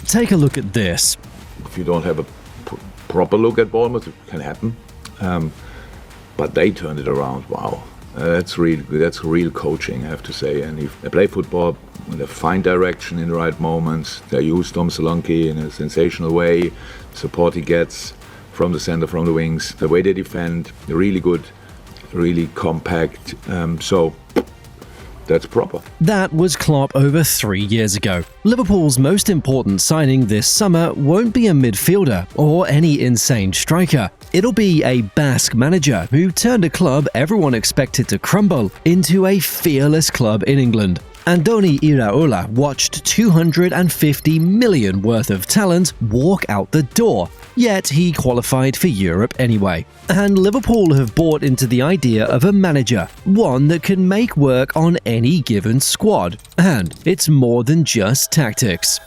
Take a look at this. If you don't have a proper look at Bournemouth, it can happen. But they turned it around. Wow. That's real coaching, I have to say. And if they play football with a fine direction in the right moments, they use Dom Solanke in a sensational way, support he gets from the center, from the wings, the way they defend, really good, really compact. So that's proper. That was Klopp over 3 years ago. Liverpool's most important signing this summer won't be a midfielder or any insane striker. It'll be a Basque manager who turned a club everyone expected to crumble into a fearless club in England. Andoni Iraola watched 250 million worth of talent walk out the door, yet he qualified for Europe anyway. And Liverpool have bought into the idea of a manager, one that can make work on any given squad, and it's more than just tactics.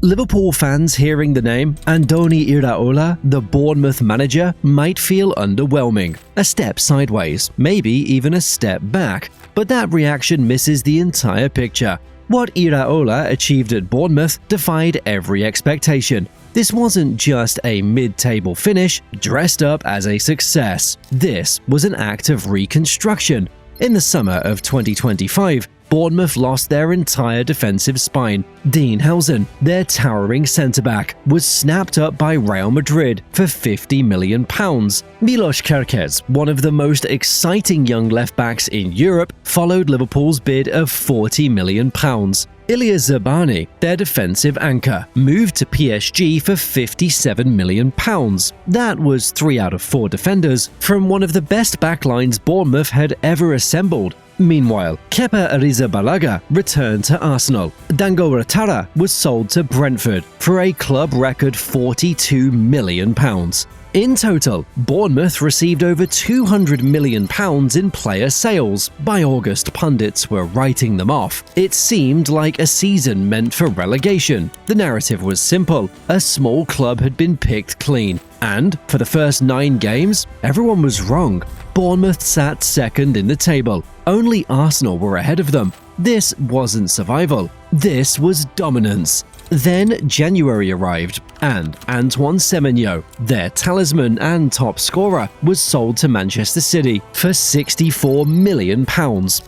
Liverpool fans hearing the name Andoni Iraola, the Bournemouth manager, might feel underwhelming, a step sideways, maybe even a step back. But that reaction misses the entire picture. What Iraola achieved at Bournemouth defied every expectation. This wasn't just a mid-table finish dressed up as a success. This was an act of reconstruction. In the summer of 2025, Bournemouth lost their entire defensive spine. Dean Housen, their towering centre-back, was snapped up by Real Madrid for £50 million. Milos Kerkez, one of the most exciting young left-backs in Europe, followed Liverpool's bid of £40 million. Ilya Zabani, their defensive anchor, moved to PSG for £57 million. That was 3 out of 4 defenders from one of the best backlines Bournemouth had ever assembled. Meanwhile, Kepa Arrizabalaga returned to Arsenal. Dango Ratara was sold to Brentford for a club record £42 million. In total, Bournemouth received over £200 million in player sales. By August, pundits were writing them off. It seemed like a season meant for relegation. The narrative was simple. A small club had been picked clean. And for the first 9 games, everyone was wrong. Bournemouth sat second in the table. Only Arsenal were ahead of them. This wasn't survival. This was dominance. Then January arrived, and Antoine Semenyo, their talisman and top scorer, was sold to Manchester City for £64 million.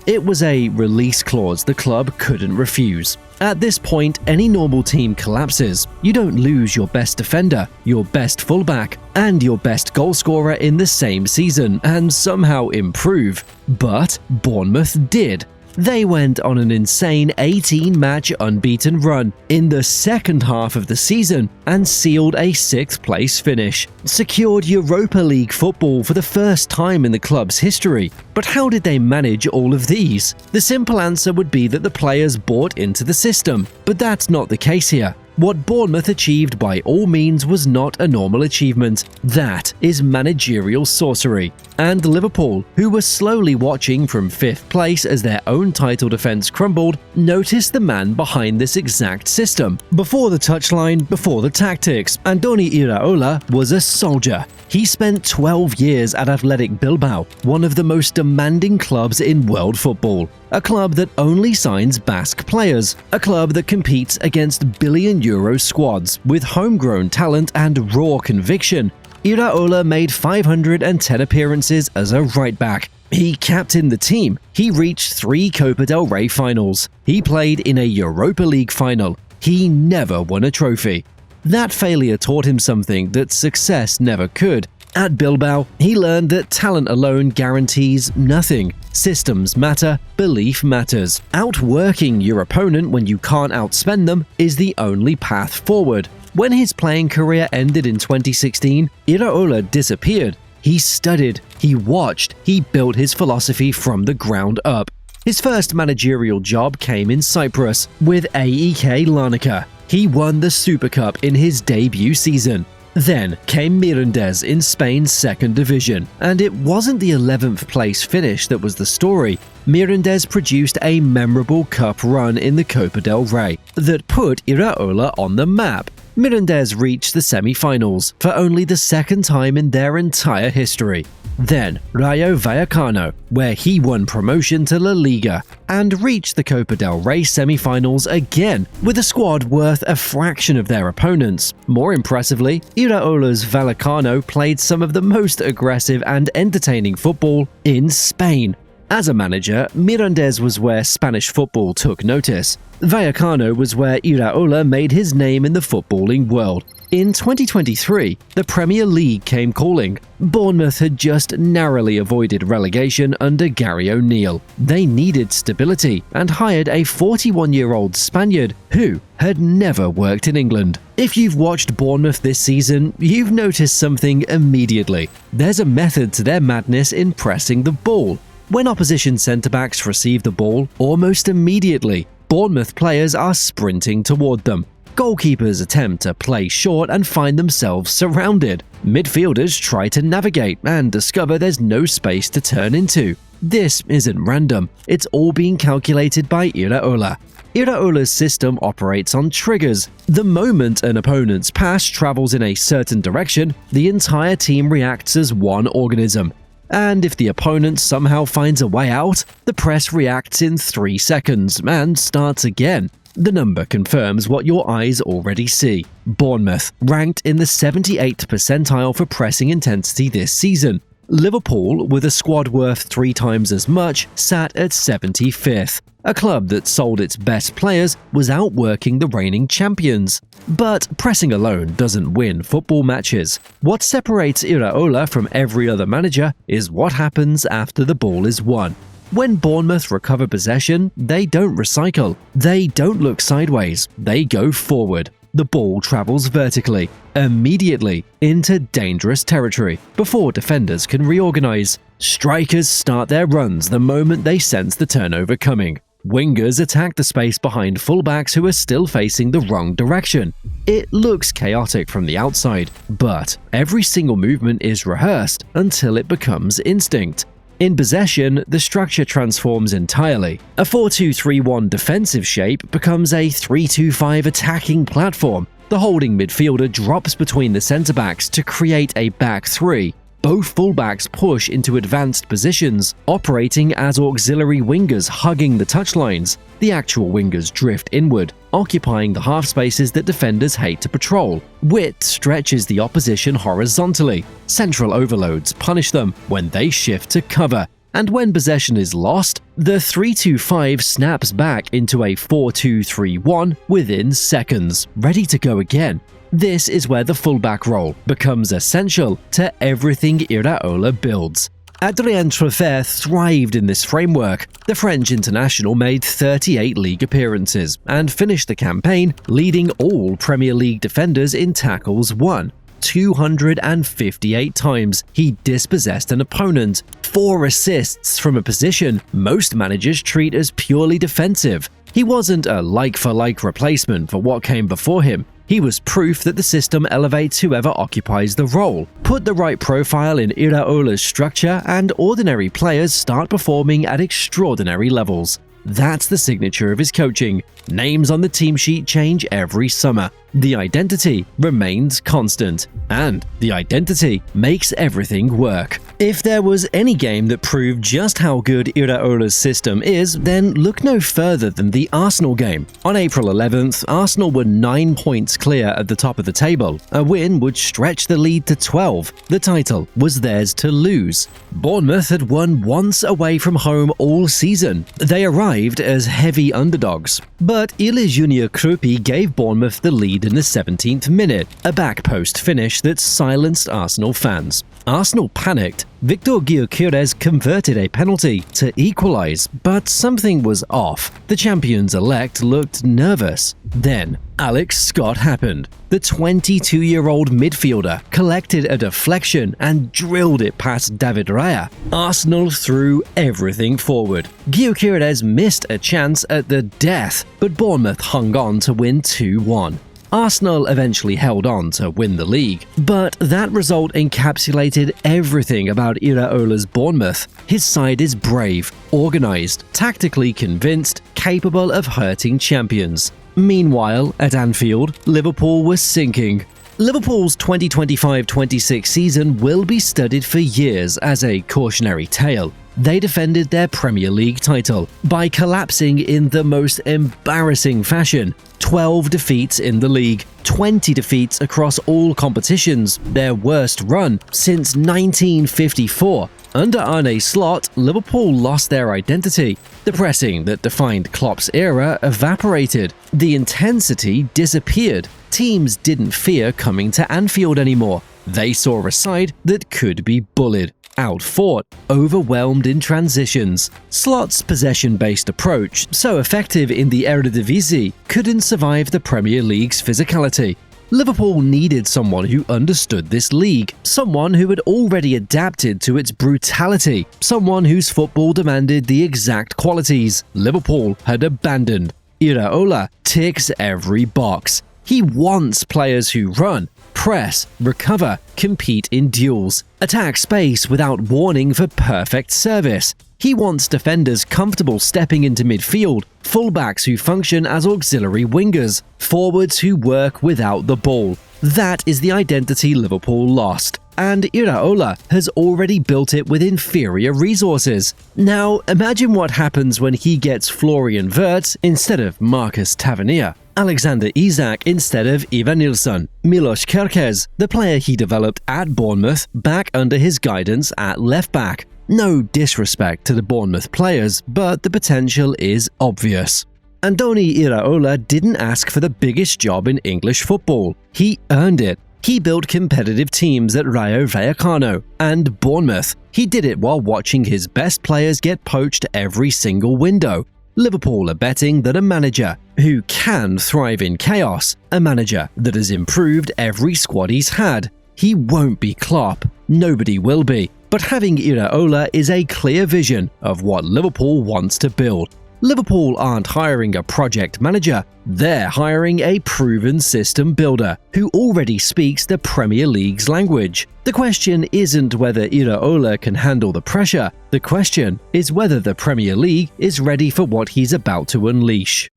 It was a release clause the club couldn't refuse. At this point, any normal team collapses. You don't lose your best defender, your best fullback, and your best goalscorer in the same season and somehow improve. But Bournemouth did. They went on an insane 18-match unbeaten run in the second half of the season and sealed a 6th-place finish, secured Europa League football for the first time in the club's history. But how did they manage all of these? The simple answer would be that the players bought into the system, but that's not the case here. What Bournemouth achieved by all means was not a normal achievement. That is managerial sorcery. And Liverpool, who were slowly watching from 5th place as their own title defence crumbled, noticed the man behind this exact system. Before the touchline, before the tactics, Andoni Iraola was a soldier. He spent 12 years at Athletic Bilbao, one of the most demanding clubs in world football. A club that only signs Basque players. A club that competes against billion-euro squads with homegrown talent and raw conviction. Iraola made 510 appearances as a right-back. He captained the team. He reached 3 Copa del Rey finals. He played in a Europa League final. He never won a trophy. That failure taught him something that success never could. At Bilbao, he learned that talent alone guarantees nothing. Systems matter, belief matters. Outworking your opponent when you can't outspend them is the only path forward. When his playing career ended in 2016, Iraola disappeared. He studied, he watched, he built his philosophy from the ground up. His first managerial job came in Cyprus with AEK Larnaca. He won the Super Cup in his debut season. Then came Mirandés in Spain's 2nd division, and it wasn't the 11th place finish that was the story. Mirandés produced a memorable cup run in the Copa del Rey that put Iraola on the map. Mirandés reached the semi-finals for only the second time in their entire history. Then Rayo Vallecano, where he won promotion to La Liga, and reached the Copa del Rey semi-finals again with a squad worth a fraction of their opponents. More impressively, Iraola's Vallecano played some of the most aggressive and entertaining football in Spain. As a manager, Mirandés was where Spanish football took notice. Vallecano was where Iraola made his name in the footballing world. In 2023, the Premier League came calling. Bournemouth had just narrowly avoided relegation under Gary O'Neill. They needed stability and hired a 41-year-old Spaniard who had never worked in England. If you've watched Bournemouth this season, you've noticed something immediately. There's a method to their madness in pressing the ball. When opposition centre-backs receive the ball, almost immediately, Bournemouth players are sprinting toward them. Goalkeepers attempt to play short and find themselves surrounded. Midfielders try to navigate and discover there's no space to turn into. This isn't random. It's all being calculated by Iraola. Iraola's system operates on triggers. The moment an opponent's pass travels in a certain direction, the entire team reacts as one organism. And if the opponent somehow finds a way out, the press reacts in 3 seconds and starts again. The number confirms what your eyes already see. Bournemouth, ranked in the 78th percentile for pressing intensity this season. Liverpool, with a squad worth 3 times as much, sat at 75th. A club that sold its best players was outworking the reigning champions. But pressing alone doesn't win football matches. What separates Iraola from every other manager is what happens after the ball is won. When Bournemouth recover possession, they don't recycle. They don't look sideways. They go forward. The ball travels vertically, immediately, into dangerous territory before defenders can reorganize. Strikers start their runs the moment they sense the turnover coming. Wingers attack the space behind fullbacks who are still facing the wrong direction. It looks chaotic from the outside, but every single movement is rehearsed until it becomes instinct. In possession, the structure transforms entirely. A 4-2-3-1 defensive shape becomes a 3-2-5 attacking platform. The holding midfielder drops between the centre-backs to create a back three. Both fullbacks push into advanced positions, operating as auxiliary wingers hugging the touchlines. The actual wingers drift inward, occupying the half spaces that defenders hate to patrol. Width stretches the opposition horizontally. Central overloads punish them when they shift to cover. And when possession is lost, the 3-2-5 snaps back into a 4-2-3-1 within seconds, ready to go again. This is where the fullback role becomes essential to everything Iraola builds. Adrien Truffert thrived in this framework. The French international made 38 league appearances and finished the campaign leading all Premier League defenders in tackles won. 258 times he dispossessed an opponent, 4 assists from a position most managers treat as purely defensive. He wasn't a like-for-like replacement for what came before him. He was proof that the system elevates whoever occupies the role. Put the right profile in Iraola's structure and ordinary players start performing at extraordinary levels. That's the signature of his coaching. Names on the team sheet change every summer. The identity remains constant. And the identity makes everything work. If there was any game that proved just how good Iraola's system is, then look no further than the Arsenal game. On April 11th, Arsenal were 9 points clear at the top of the table. A win would stretch the lead to 12. The title was theirs to lose. Bournemouth had won once away from home all season. They arrived as heavy underdogs. But Ile Junior Krupi gave Bournemouth the lead in the 17th minute, a back post finish that silenced Arsenal fans. Arsenal panicked. Victor Munoz converted a penalty to equalize, but something was off. The champions-elect looked nervous. Then, Alex Scott happened. The 22-year-old midfielder collected a deflection and drilled it past David Raya. Arsenal threw everything forward. Munoz missed a chance at the death, but Bournemouth hung on to win 2-1. Arsenal eventually held on to win the league, but that result encapsulated everything about Iraola's Bournemouth. His side is brave, organised, tactically convinced, capable of hurting champions. Meanwhile, at Anfield, Liverpool was sinking. Liverpool's 2025-26 season will be studied for years as a cautionary tale. They defended their Premier League title by collapsing in the most embarrassing fashion. 12 defeats in the league, 20 defeats across all competitions, their worst run since 1954. Under Arne Slot, Liverpool lost their identity. The pressing that defined Klopp's era evaporated. The intensity disappeared. Teams didn't fear coming to Anfield anymore. They saw a side that could be bullied, outfought, overwhelmed in transitions. Slot's possession-based approach, so effective in the Eredivisie, couldn't survive the Premier League's physicality. Liverpool needed someone who understood this league, someone who had already adapted to its brutality, someone whose football demanded the exact qualities Liverpool had abandoned. Iraola ticks every box. He wants players who run, press, recover, compete in duels, attack space without warning for perfect service. He wants defenders comfortable stepping into midfield, fullbacks who function as auxiliary wingers, forwards who work without the ball. That is the identity Liverpool lost, and Iraola has already built it with inferior resources. Now, imagine what happens when he gets Florian Wirtz instead of Marcus Tavernier, Alexander Isak instead of Ivan Nilsson, Milos Kerkez, the player he developed at Bournemouth, back under his guidance at left-back. No disrespect to the Bournemouth players, but the potential is obvious. Andoni Iraola didn't ask for the biggest job in English football. He earned it. He built competitive teams at Rayo Vallecano and Bournemouth. He did it while watching his best players get poached every single window. Liverpool are betting that a manager who can thrive in chaos, a manager that has improved every squad he's had. He won't be Klopp. Nobody will be. But having Iraola is a clear vision of what Liverpool wants to build. Liverpool aren't hiring a project manager, they're hiring a proven system builder who already speaks the Premier League's language. The question isn't whether Iraola can handle the pressure, the question is whether the Premier League is ready for what he's about to unleash.